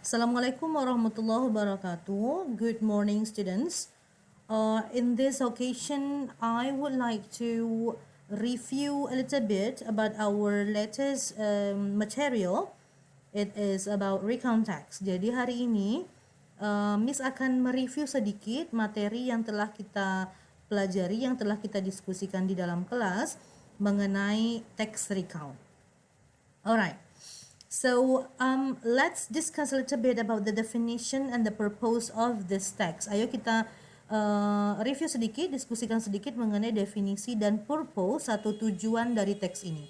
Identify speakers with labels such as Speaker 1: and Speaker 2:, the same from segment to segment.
Speaker 1: Assalamualaikum warahmatullahi wabarakatuh. Good morning, students. In this occasion, I would like to review a little bit about our latest material. It is about recount text. Jadi hari ini, Miss akan mereview sedikit materi yang telah kita pelajari, yang telah kita diskusikan di dalam kelas mengenai text recount. Alright. So let's discuss a little bit about the definition and the purpose of this text. Ayo kita review sedikit, diskusikan sedikit mengenai definisi dan purpose atau tujuan dari teks ini.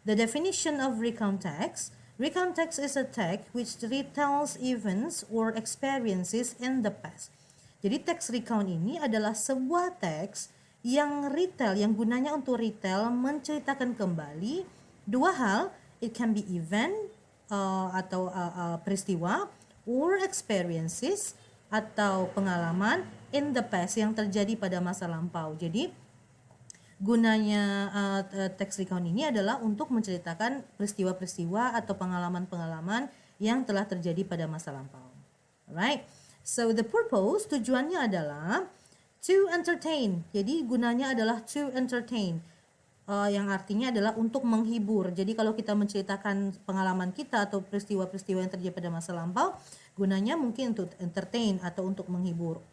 Speaker 1: The definition of recount text. Recount text is a text which retells events or experiences in the past. Jadi teks recount ini adalah sebuah teks yang retell, yang gunanya untuk retell, menceritakan kembali dua hal. It can be event atau peristiwa or experiences atau pengalaman in the past yang terjadi pada masa lampau. Jadi gunanya text recount ini adalah untuk menceritakan peristiwa-peristiwa atau pengalaman-pengalaman yang telah terjadi pada masa lampau. Alright. So the purpose, tujuannya adalah to entertain. Jadi gunanya adalah to entertain. Yang artinya adalah untuk menghibur. Jadi kalau kita menceritakan pengalaman kita atau peristiwa-peristiwa yang terjadi pada masa lampau, gunanya mungkin untuk entertain atau untuk menghibur,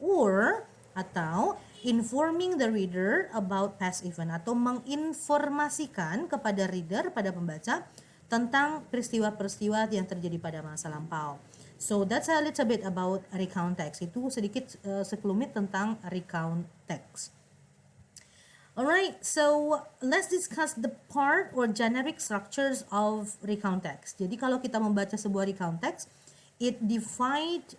Speaker 1: atau informing the reader about past event, atau menginformasikan kepada reader, pada pembaca, tentang peristiwa-peristiwa yang terjadi pada masa lampau. So that's a little bit about recount text. Itu sedikit sekelumit tentang recount text. Alright, so let's discuss the part or generic structures of recount text. Jadi kalau kita membaca sebuah recount text, it divide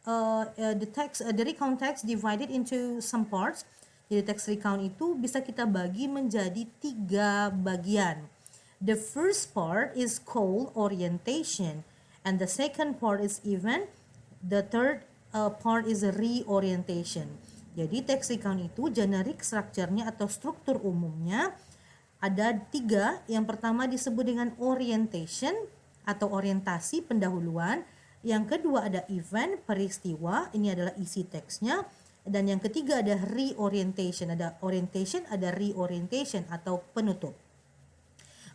Speaker 1: the recount text divided into some parts. Jadi teks recount itu bisa kita bagi menjadi 3 bagian. The first part is called orientation, and the second part is event. The third part is reorientation. Jadi text recount itu generic structure-nya atau struktur umumnya ada 3. Yang pertama disebut dengan orientation atau orientasi pendahuluan. Yang kedua ada event, peristiwa, ini adalah isi teksnya. Dan yang ketiga ada reorientation, ada orientation, ada reorientation atau penutup.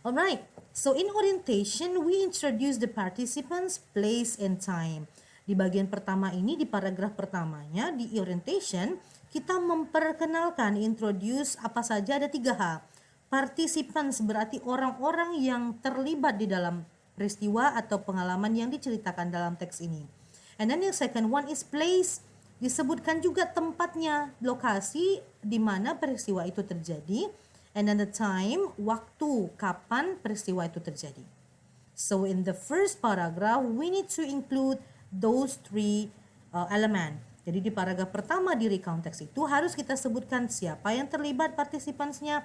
Speaker 1: Alright, so in orientation we introduce the participants, place, and time. Di bagian pertama ini, di paragraf pertamanya, di orientation, kita memperkenalkan, introduce apa saja, ada 3 hal. Participants berarti orang-orang yang terlibat di dalam peristiwa atau pengalaman yang diceritakan dalam teks ini. And then the second one is place. Disebutkan juga tempatnya, lokasi di mana peristiwa itu terjadi. And then the time, waktu, kapan peristiwa itu terjadi. So in the first paragraph, we need to include those 3 elemen. Jadi di paragraf pertama di recount text itu harus kita sebutkan siapa yang terlibat, participansnya,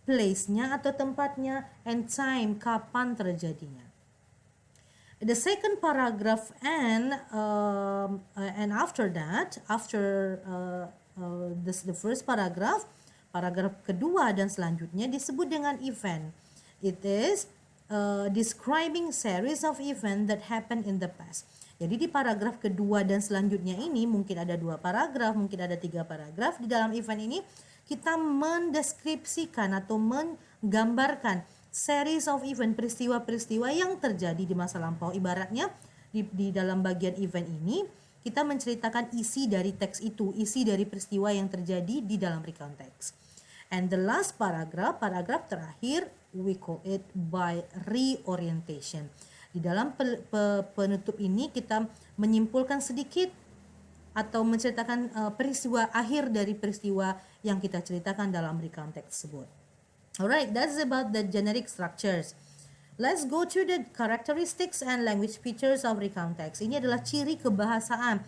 Speaker 1: place-nya atau tempatnya, and time, kapan terjadinya. The second paragraph and after that, after the first paragraph kedua dan selanjutnya disebut dengan event. It is describing series of event that happen in the past. Jadi di paragraf kedua dan selanjutnya ini mungkin ada 2 paragraf, mungkin ada 3 paragraf. Di dalam event ini kita mendeskripsikan atau menggambarkan series of event, peristiwa-peristiwa yang terjadi di masa lampau. Ibaratnya di dalam bagian event ini kita menceritakan isi dari teks itu, isi dari peristiwa yang terjadi di dalam recount text. And the last paragraph terakhir, we call it by reorientation. Di dalam penutup ini kita menyimpulkan sedikit atau menceritakan peristiwa akhir dari peristiwa yang kita ceritakan dalam recount text tersebut. Alright, that's about the generic structures. Let's go to the characteristics and language features of recount text. Ini adalah ciri kebahasaan.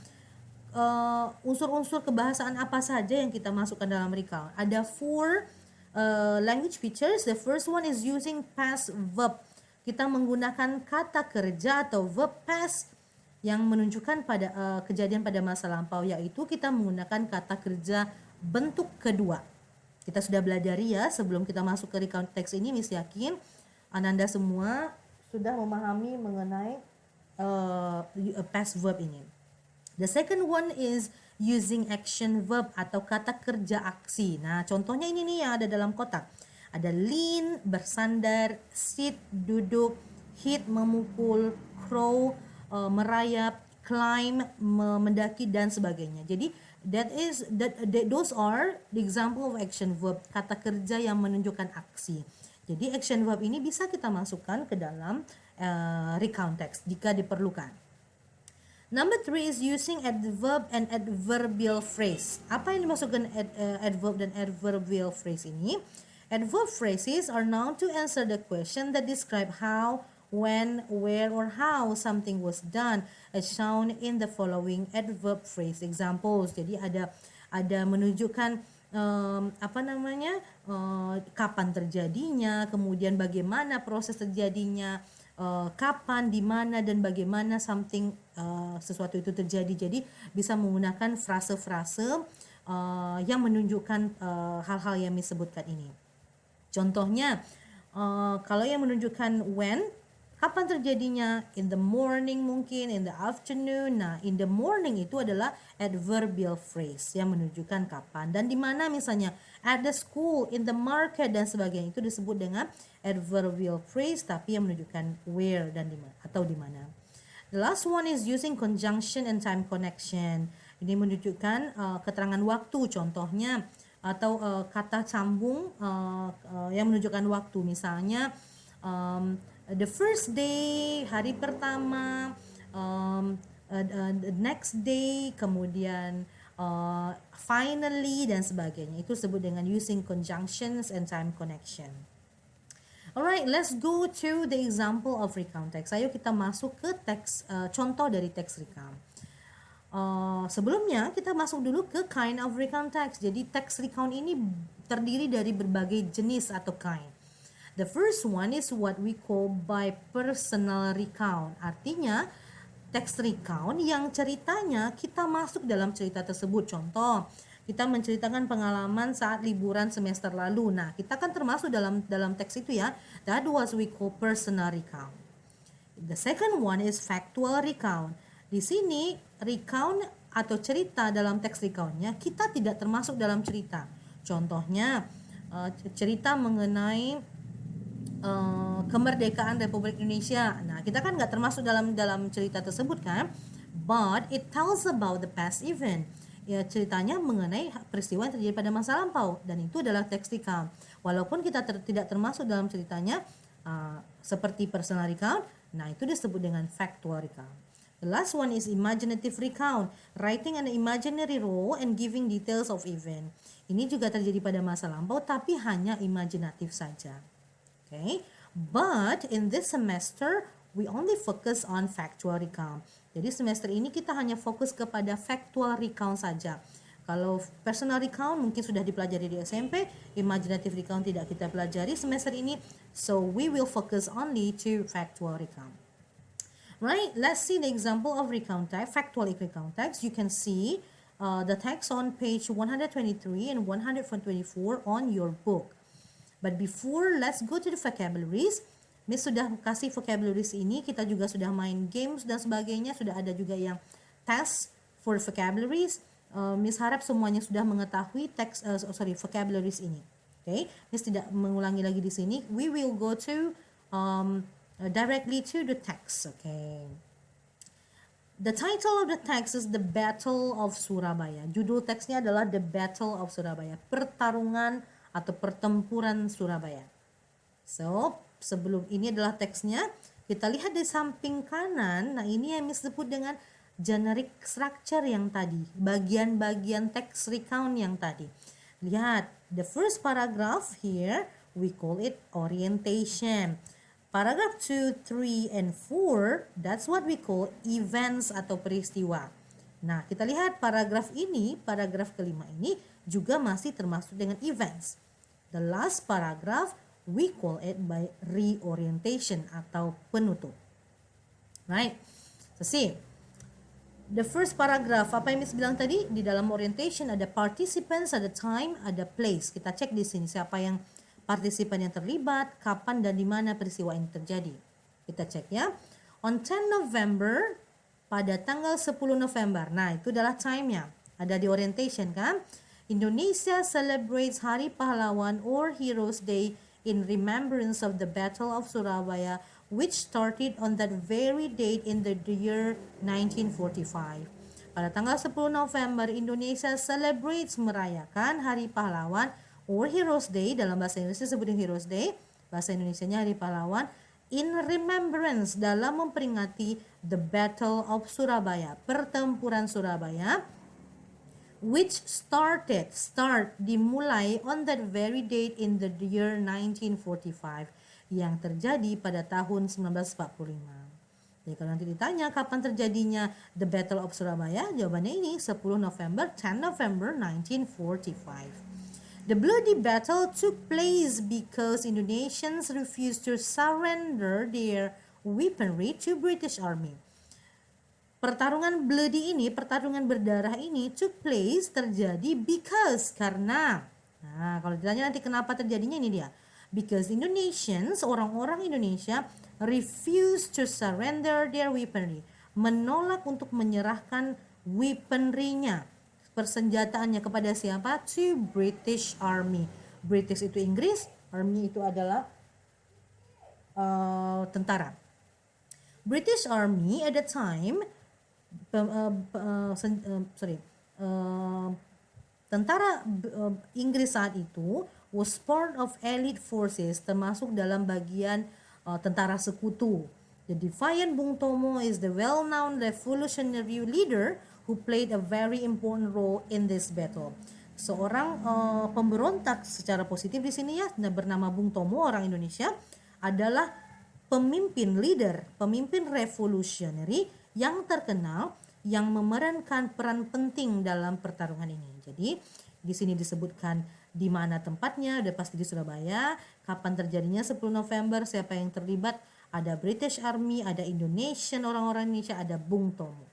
Speaker 1: Unsur-unsur kebahasaan apa saja yang kita masukkan dalam recount. Ada 4 language features. The first one is using past verb. Kita menggunakan kata kerja atau verb past yang menunjukkan pada kejadian pada masa lampau, yaitu kita menggunakan kata kerja bentuk kedua. Kita sudah belajar ya sebelum kita masuk ke recount text ini. Miss yakin Ananda semua sudah memahami mengenai past verb ini. The second one is using action verb atau kata kerja aksi. Nah, contohnya ini nih yang ada dalam kotak. Ada lean, bersandar, sit, duduk, hit, memukul, crow, merayap, climb, mendaki dan sebagainya. Jadi those are the example of action verb, kata kerja yang menunjukkan aksi. Jadi action verb ini bisa kita masukkan ke dalam recount text jika diperlukan. Number 3 is using adverb and adverbial phrase. Apa yang dimasukkan adverb dan adverbial phrase ini? Adverb phrases are known to answer the question that describe how, when, where, or how something was done, as shown in the following adverb phrase examples. Jadi ada menunjukkan kapan terjadinya, kemudian bagaimana proses terjadinya, kapan, di mana, dan bagaimana sesuatu itu terjadi. Jadi bisa menggunakan frase-frase yang menunjukkan hal-hal yang disebutkan ini. Contohnya, kalau yang menunjukkan when, kapan terjadinya, in the morning mungkin, in the afternoon. Nah, in the morning itu adalah adverbial phrase yang menunjukkan kapan. Dan di mana misalnya, at the school, in the market, dan sebagainya. Itu disebut dengan adverbial phrase, tapi yang menunjukkan where dan di mana atau di mana. The last one is using conjunction and time connection. Ini menunjukkan keterangan waktu, contohnya, atau kata sambung yang menunjukkan waktu. Misalnya, the first day, hari pertama, the next day, kemudian finally, dan sebagainya. Itu disebut dengan using conjunctions and time connection. Alright, let's go to the example of recount text. Ayo kita masuk ke teks, contoh dari teks recount. Sebelumnya kita masuk dulu ke kind of recount text. Jadi teks recount ini terdiri dari berbagai jenis atau kind. The first one is what we call by personal recount. Artinya teks recount yang ceritanya kita masuk dalam cerita tersebut. Contoh, kita menceritakan pengalaman saat liburan semester lalu. Nah, kita kan termasuk dalam teks itu ya. That was we call personal recount. The second one is factual recount. Di sini recount atau cerita dalam teks recountnya kita tidak termasuk dalam cerita. Contohnya cerita mengenai kemerdekaan Republik Indonesia. Nah, kita kan nggak termasuk dalam cerita tersebut kan? But it tells about the past event. Ya, ceritanya mengenai peristiwa yang terjadi pada masa lampau, dan itu adalah teks recount. Walaupun kita tidak termasuk dalam ceritanya seperti personal recount, nah itu disebut dengan factual recount. The last one is imaginative recount, writing an imaginary role and giving details of event. Ini juga terjadi pada masa lampau, tapi hanya imajinatif saja. Okay, but in this semester we only focus on factual recount. Jadi semester ini kita hanya fokus kepada factual recount saja. Kalau personal recount mungkin sudah dipelajari di SMP, imaginative recount tidak kita pelajari semester ini, so we will focus only to factual recount. Right, let's see the example of recount text, factual recount text. You can see the text on page 123 and 124 on your book. But before, let's go to the vocabularies. Miss sudah kasih vocabularies ini, kita juga sudah main games dan sebagainya, sudah ada juga yang test for vocabularies. Miss harap semuanya sudah mengetahui vocabularies ini. Okay, Miss tidak mengulangi lagi di sini. We will go to directly to the text. Okay. The title of the text is The Battle of Surabaya. Judul teksnya adalah The Battle of Surabaya, pertarungan atau pertempuran Surabaya. So, sebelum ini adalah teksnya, kita lihat di samping kanan. Nah, ini yang disebut dengan generic structure yang tadi, bagian-bagian teks recount yang tadi. Lihat, the first paragraph here, we call it orientation. Paragraph 2, 3, and 4, that's what we call events atau peristiwa. Nah, kita lihat paragraf ini, paragraf kelima ini juga masih termasuk dengan events. The last paragraph, we call it by reorientation atau penutup. Right? So see, the first paragraph, apa yang Miss bilang tadi? Di dalam orientation ada participants, ada time, ada place. Kita cek di sini siapa yang partisipan yang terlibat, kapan dan di mana peristiwa ini terjadi. Kita cek ya. On 10 November pada tanggal 10 November. Nah, itu adalah time-nya. Ada di orientation kan? Indonesia celebrates Hari Pahlawan or Heroes Day in remembrance of the Battle of Surabaya, which started on that very date in the year 1945. Pada tanggal 10 November, Indonesia celebrates merayakan Hari Pahlawan or Heroes Day, dalam bahasa Inggris disebut Heroes Day, bahasa Indonesianya Hari Pahlawan, in remembrance, dalam memperingati the Battle of Surabaya, pertempuran Surabaya, which dimulai on that very date in the year 1945, yang terjadi pada tahun 1945. Jadi kalau nanti ditanya kapan terjadinya the Battle of Surabaya, jawabannya ini 10 November 1945. The bloody battle took place because Indonesians refused to surrender their weaponry to British Army. Pertarungan bloody ini, pertarungan berdarah ini took place, terjadi because, karena. Nah, kalau ditanya nanti kenapa terjadinya, ini dia. Because Indonesians, orang-orang Indonesia, refused to surrender their weaponry, menolak untuk menyerahkan weaponry-nya, persenjataannya kepada siapa? To British Army. British itu Inggris, Army itu adalah tentara. British Army at the time, tentara Inggris saat itu was part of elite forces, termasuk dalam bagian tentara sekutu. The defiant Bung Tomo is the well-known revolutionary leader who played a very important role in this battle. Seorang pemberontak secara positif di sini ya, bernama Bung Tomo, orang Indonesia, adalah pemimpin leader, pemimpin revolutionary yang terkenal, yang memerankan peran penting dalam pertarungan ini. Jadi di sini disebutkan di mana tempatnya, udah pasti di Surabaya. Kapan terjadinya 10 November, siapa yang terlibat? Ada British Army, ada Indonesian, orang-orang Indonesia, ada Bung Tomo.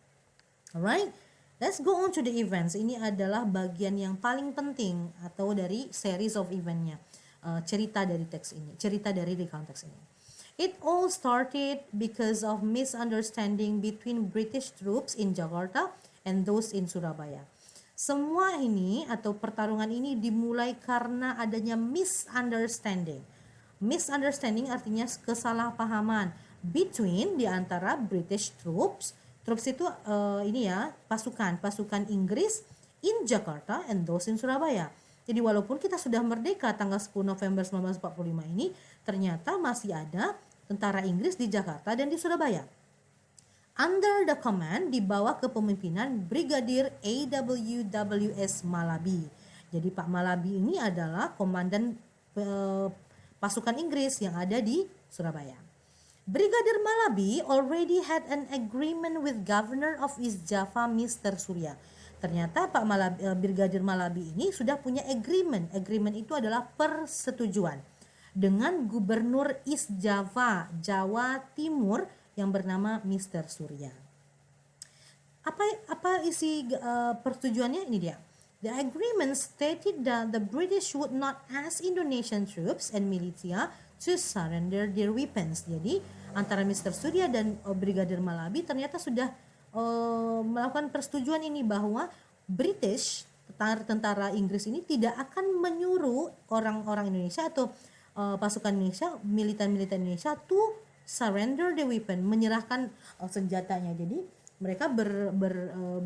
Speaker 1: Alright, let's go on to the events. Ini adalah bagian yang paling penting atau dari series of eventnya, cerita dari teks ini, cerita dari recount teks ini. It all started because of misunderstanding between British troops in Jakarta and those in Surabaya. Semua ini atau pertarungan ini dimulai karena adanya misunderstanding. Misunderstanding artinya kesalahpahaman between, di antara British troops. Troops itu ini ya, pasukan Inggris in Jakarta and those in Surabaya. Jadi walaupun kita sudah merdeka tanggal 10 November 1945 ini, ternyata masih ada tentara Inggris di Jakarta dan di Surabaya. Under the command, di bawah kepemimpinan Brigadir A.W.W.S. Malabi. Jadi Pak Malabi ini adalah komandan pasukan Inggris yang ada di Surabaya. Brigadir Malabi already had an agreement with Governor of East Java, Mr. Surya. Ternyata Pak Brigadir Malabi ini sudah punya agreement. Agreement itu adalah persetujuan dengan Gubernur East Java, Jawa Timur, yang bernama Mr. Surya. Apa isi persetujuannya? Ini dia. The agreement stated that the British would not ask Indonesian troops and militia to surrender their weapons. Jadi antara Mr. Surya dan Brigadir Malabi ternyata sudah melakukan persetujuan ini, bahwa British, tentara Inggris ini tidak akan menyuruh orang-orang Indonesia atau pasukan Indonesia, militan-militan Indonesia to surrender the weapon, menyerahkan senjatanya. Jadi mereka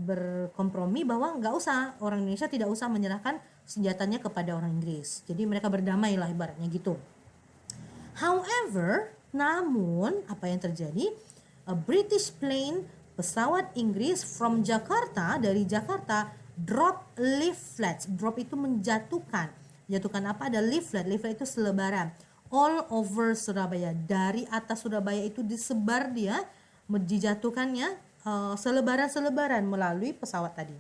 Speaker 1: berkompromi bahwa nggak usah, orang Indonesia tidak usah menyerahkan senjatanya kepada orang Inggris. Jadi mereka berdamai lah ibaratnya gitu. However, namun apa yang terjadi? A British plane, pesawat Inggris from Jakarta, dari Jakarta, drop leaflets. Drop itu menjatuhkan. Jatuhkan apa? Ada leaflet. Leaflet itu selebaran. All over Surabaya. Dari atas Surabaya itu disebar dia, dijatuhkannya selebaran-selebaran melalui pesawat tadi.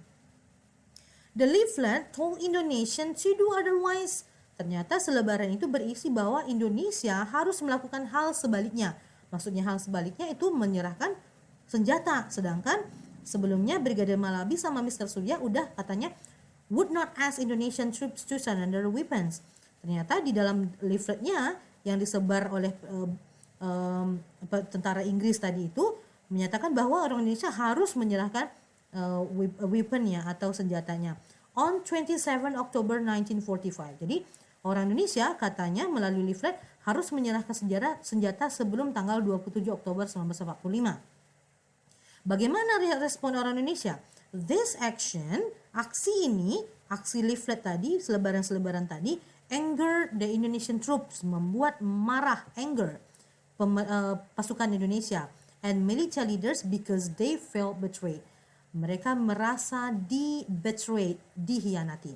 Speaker 1: The leaflet told Indonesian to do otherwise. Ternyata selebaran itu berisi bahwa Indonesia harus melakukan hal sebaliknya. Maksudnya hal sebaliknya itu menyerahkan senjata. Sedangkan sebelumnya Brigadir Malabi sama Mr. Surya udah katanya would not ask Indonesian troops to surrender weapons. Ternyata di dalam leafletnya yang disebar oleh tentara Inggris tadi itu menyatakan bahwa orang Indonesia harus menyerahkan weaponnya atau senjatanya on 27 Oktober 1945. Jadi orang Indonesia katanya melalui leaflet harus menyerahkan senjata sebelum tanggal 27 Oktober 1945. Bagaimana respon orang Indonesia? This action, aksi ini, aksi leaflet tadi, selebaran-selebaran tadi, anger the Indonesian troops, membuat marah, pasukan Indonesia and military leaders because they felt betrayed. Mereka merasa betrayed, dihianati.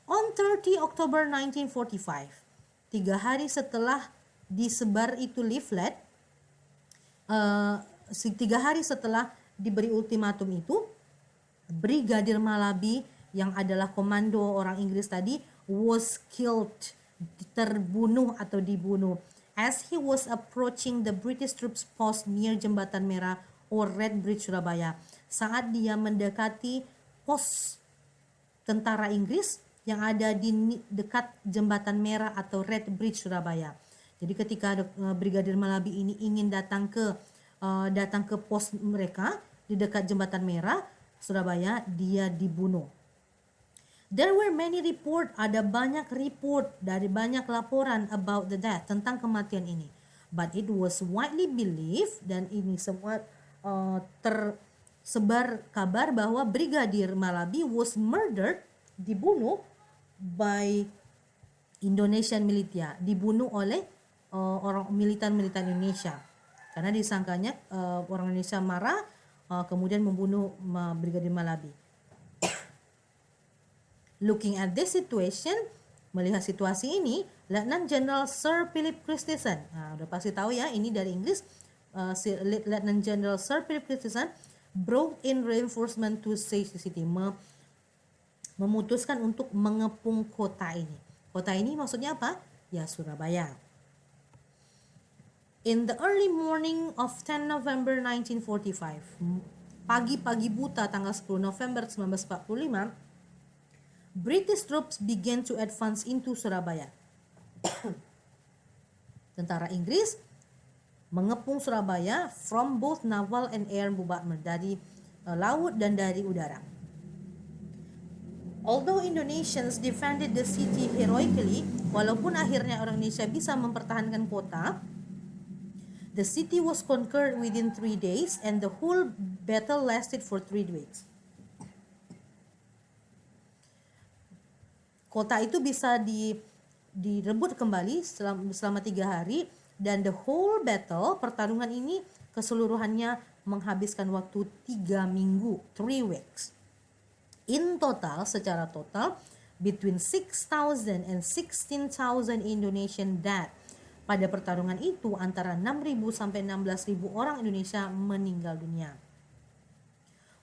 Speaker 1: On 30 Oktober 1945, 3 hari setelah disebar itu leaflet, 3 hari setelah diberi ultimatum itu, Brigadir Malabi yang adalah komando orang Inggris tadi was killed, terbunuh atau dibunuh as he was approaching the British troops post near Jembatan Merah or Red Bridge Surabaya, saat dia mendekati pos tentara Inggris yang ada di dekat Jembatan Merah atau Red Bridge Surabaya. Jadi ketika Brigadir Malabi ini ingin datang ke pos mereka di dekat Jembatan Merah Surabaya, dia dibunuh. There were many report, ada banyak report dari banyak laporan about the death, tentang kematian ini. But it was widely believed, dan ini semua tersebar kabar bahwa Brigadir Malabi was murdered, dibunuh by Indonesian militia, dibunuh oleh orang militan Indonesia. Karena disangkanya orang Indonesia marah, kemudian membunuh Brigadir Malabi. Looking at this situation, melihat situasi ini, Lieutenant General Sir Philip Christensen, udah pasti tahu ya, ini dari Inggris, Lieutenant General Sir Philip Christensen brought in reinforcement to siege the city, memutuskan untuk mengepung kota ini. Kota ini maksudnya apa? Ya, Surabaya. In the early morning of 10 November 1945, pagi-pagi buta tanggal 10 November 1945, British troops began to advance into Surabaya. Tentara Inggris mengepung Surabaya from both naval and air bombardment, dari laut dan dari udara. Although Indonesians defended the city heroically, walaupun akhirnya orang Indonesia bisa mempertahankan kota, the city was conquered within 3 days and the whole battle lasted for 3 weeks. Kota itu bisa direbut kembali selama 3 hari, dan the whole battle, pertarungan ini keseluruhannya menghabiskan waktu 3 minggu, 3 weeks. In total, secara total, between 6,000 and 16,000 Indonesian dead. Pada pertarungan itu antara 6.000 sampai 16.000 orang Indonesia meninggal dunia.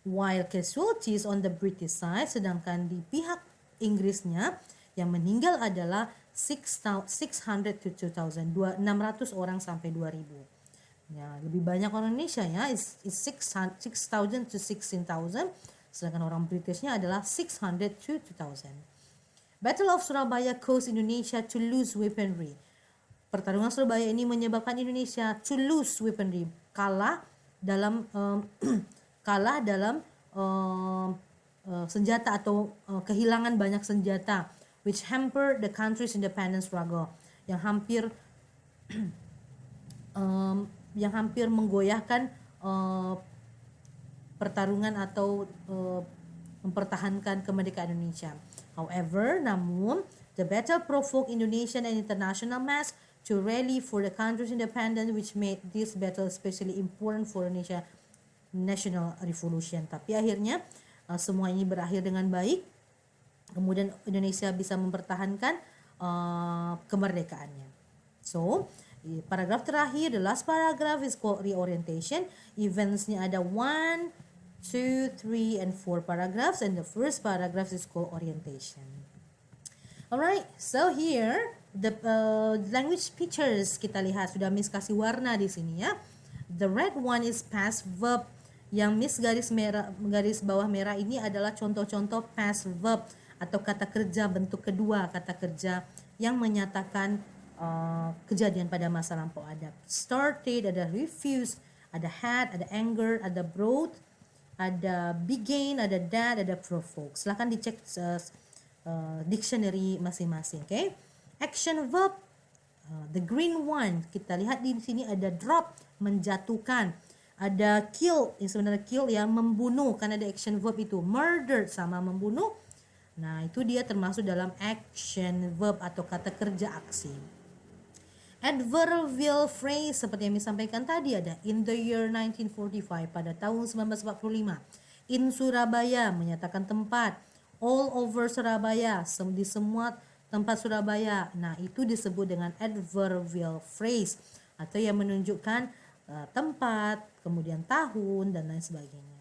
Speaker 1: While casualties on the British side, sedangkan di pihak Inggrisnya yang meninggal adalah 600 to 2,000, 600 orang sampai 2.000. Ya, lebih banyak orang Indonesia ya, is 6,000 to 16,000, sedangkan orang Britishnya adalah 600 to 2,000. Battle of Surabaya caused Indonesia to lose weaponry. Pertarungan Surabaya ini menyebabkan Indonesia to lose weaponry, kalah dalam senjata atau kehilangan banyak senjata, which hamper the country's independence struggle, yang hampir menggoyahkan pertarungan atau mempertahankan kemerdekaan Indonesia. However, namun the battle provoked Indonesian and international mass to rally for the country's independence, which made this battle especially important for Indonesia national revolution. Tapi akhirnya semua ini berakhir dengan baik. Kemudian Indonesia bisa mempertahankan kemerdekaannya. So, paragraf terakhir, the last paragraph is called reorientation. Eventsnya ada 1, 2, 3, and 4 paragraphs, and the first paragraph is called orientation. Alright, so here the language pictures kita lihat, sudah Miss kasih warna di sini ya. The red one is past verb. Yang Miss garis bawah merah ini adalah contoh-contoh past verb atau kata kerja bentuk kedua, kata kerja yang menyatakan kejadian pada masa lampau. Ada started, ada refused, Ada had, ada anger, ada brought, ada began, ada that, ada provoke. Silahkan dicek dictionary masing-masing. Okay? Action verb, the green one. Kita lihat di sini ada drop, menjatuhkan. Ada kill, yang sebenarnya kill ya, membunuh. Kan ada action verb itu. Murder sama membunuh. Nah, itu dia termasuk dalam action verb atau kata kerja aksi. Adverbial phrase seperti yang disampaikan tadi ada in the year 1945, pada tahun 1945. In Surabaya, menyatakan tempat. All over Surabaya, di semua tempat Surabaya. Nah, itu disebut dengan adverbial phrase atau yang menunjukkan tempat, kemudian tahun dan lain sebagainya.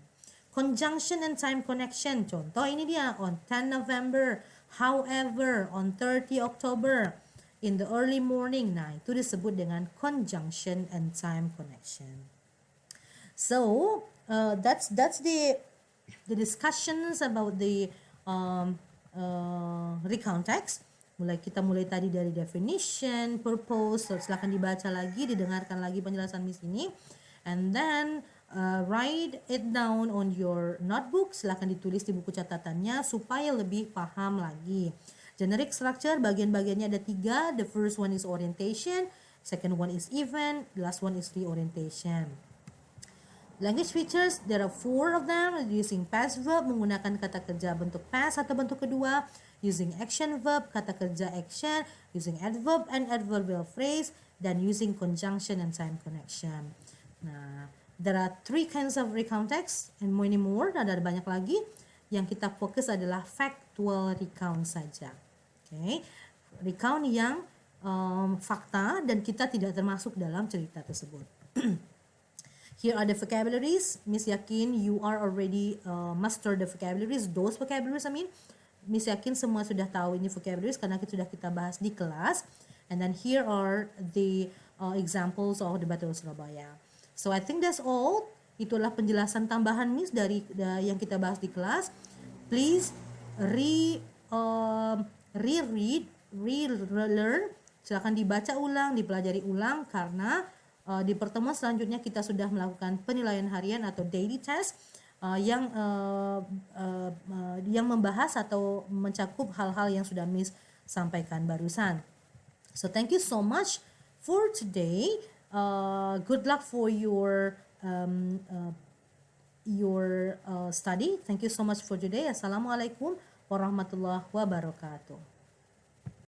Speaker 1: Conjunction and time connection. Contoh ini dia, on 10 November, however, on 30 October, in the early morning. Nah, itu disebut dengan conjunction and time connection. So, that's the discussions about the recount text. Kita mulai tadi dari definition, purpose. So, silakan dibaca lagi, didengarkan lagi penjelasan Miss ini. And then write it down on your notebook. Silakan ditulis di buku catatannya supaya lebih paham lagi. Generic structure, bagian-bagiannya ada 3. The first one is orientation, second one is event, the last one is reorientation. Language features, there are 4 of them. Using past verb, menggunakan kata kerja bentuk past atau bentuk kedua. Using action verb, kata kerja action. Using adverb and adverbial phrase. Dan using conjunction and time connection. Nah, there are 3 kinds of recount text and many more. Ada banyak lagi. Yang kita fokus adalah factual recount saja. Okay. Recount yang fakta dan kita tidak termasuk dalam cerita tersebut. Here are the vocabularies. Miss yakin you are already master the vocabularies. Those vocabularies, Miss yakin semua sudah tahu ini vocabularies karena sudah kita bahas di kelas. And then here are the examples of the Battle of Surabaya. So I think that's all. Itulah penjelasan tambahan Miss dari yang kita bahas di kelas. Please reread, relearn. Silakan dibaca ulang, dipelajari ulang karena di pertemuan selanjutnya kita sudah melakukan penilaian harian atau daily test yang membahas atau mencakup hal-hal yang sudah Miss sampaikan barusan. So thank you so much for today. Good luck for your study. Thank you so much for today. Assalamualaikum warahmatullahi wabarakatuh.